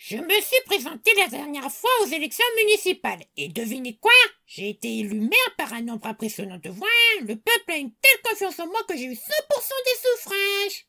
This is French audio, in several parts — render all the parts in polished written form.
Je me suis présenté la dernière fois aux élections municipales. Et devinez quoi? J'ai été élu maire par un nombre impressionnant de voix. Le peuple a une telle confiance en moi que j'ai eu 100% des suffrages.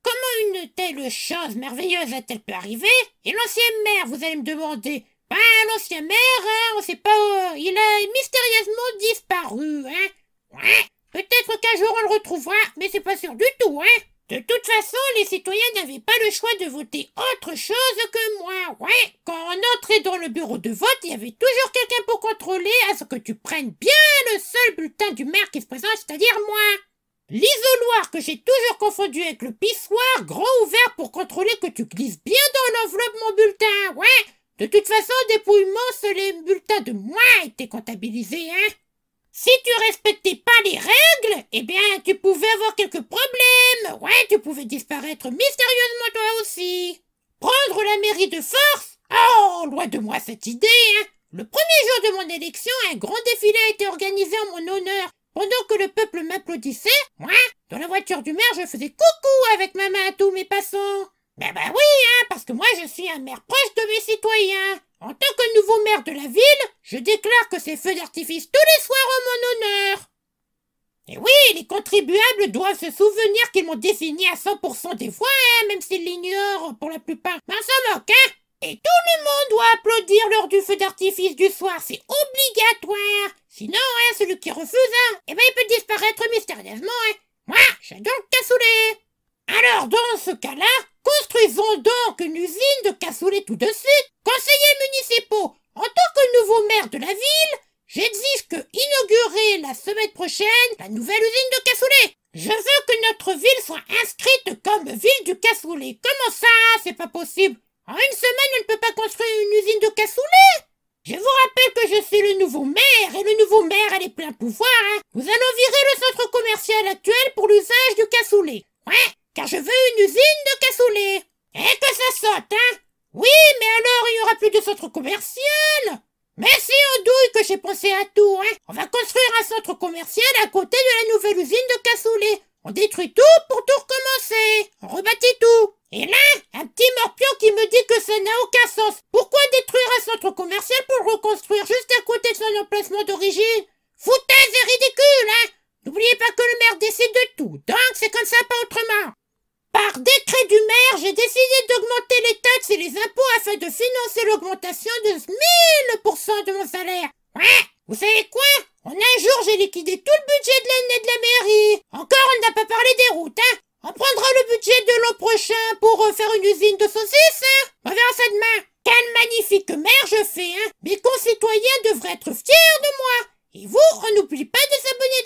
Comment une telle chose merveilleuse a-t-elle pu arriver? Et l'ancien maire, vous allez me demander. Ben, l'ancien maire, hein, on sait pas, il a mystérieusement disparu, hein. Ouais, peut-être qu'un jour on le retrouvera, mais c'est pas sûr du tout, hein. De toute façon, les citoyens n'avaient pas le choix de voter autre chose que moi, ouais. Quand on entrait dans le bureau de vote, il y avait toujours quelqu'un pour contrôler à ce que tu prennes bien le seul bulletin du maire qui se présente, c'est-à-dire moi. L'isoloir que j'ai toujours confondu avec le pissoir, grand ouvert pour contrôler que tu glisses bien dans l'enveloppe mon bulletin, ouais. De toute façon, dépouillement, seuls les bulletins de moi étaient comptabilisés, hein. Si tu respectais pas les règles, eh bien, tu pouvais avoir quelques problèmes. Ouais, tu pouvais disparaître mystérieusement toi aussi. Prendre la mairie de force? Oh, loin de moi cette idée, hein. Le premier jour de mon élection, un grand défilé a été organisé en mon honneur. Pendant que le peuple m'applaudissait, moi, dans la voiture du maire, je faisais coucou avec ma main à tous mes passants. Ben oui, hein, parce que moi je suis un maire proche de mes citoyens. En tant que nouveau maire de la ville, je déclare que c'est feux d'artifice tous les soirs en mon honneur. Et oui, les contribuables doivent se souvenir qu'ils m'ont désigné à 100% des voix, hein, même s'ils l'ignorent pour la plupart. Mais on s'en moque, hein. Et tout le monde doit applaudir lors du feu d'artifice du soir, c'est obligatoire. Sinon, hein, celui qui refuse, hein, eh ben il peut disparaître mystérieusement, hein. Moi, j'adore le cassoulet. Alors, dans ce cas-là, construisons donc une usine de cassoulet tout de suite. Conseillers municipaux, en tant que nouveau maire de la ville, j'exige que inaugurer la semaine prochaine la nouvelle usine de cassoulet. Je veux que notre ville soit inscrite comme ville du cassoulet. Comment ça? C'est pas possible. En une semaine, on ne peut pas construire une usine de cassoulet. Je vous rappelle que je suis le nouveau maire, et le nouveau maire a les pleins pouvoirs, hein. Nous allons virer le centre commercial actuel pour l'usage du cassoulet. Ouais, car je veux une usine de cassoulet. Et que ça saute, hein. Oui, mais alors il n'y aura plus de centre commercial. Mais si on douille que j'ai pensé à tout, hein. On va construire un centre commercial à côté de la nouvelle usine de cassoulet. On détruit tout pour tout recommencer. On rebâtit tout. Et là, un petit morpion qui me dit que ça n'a aucun sens. Pourquoi détruire un centre commercial pour le reconstruire juste à côté de son emplacement d'origine? Foutaise et ridicule, hein. N'oubliez pas que le maire décide de tout. Donc c'est comme ça, pas autrement. Par décret du maire, j'ai décidé d'augmenter les taxes et les impôts afin de financer l'augmentation de 1000% de mon salaire. Ouais, vous savez quoi? En un jour, j'ai liquidé tout le budget de l'année de la mairie. Encore, on n'a pas parlé des routes, hein. On prendra le budget de l'an prochain pour faire une usine de saucisses, hein. On verra ça demain. Quel magnifique maire je fais, hein. Mes concitoyens devraient être fiers de moi. Et vous, on n'oublie pas de s'abonner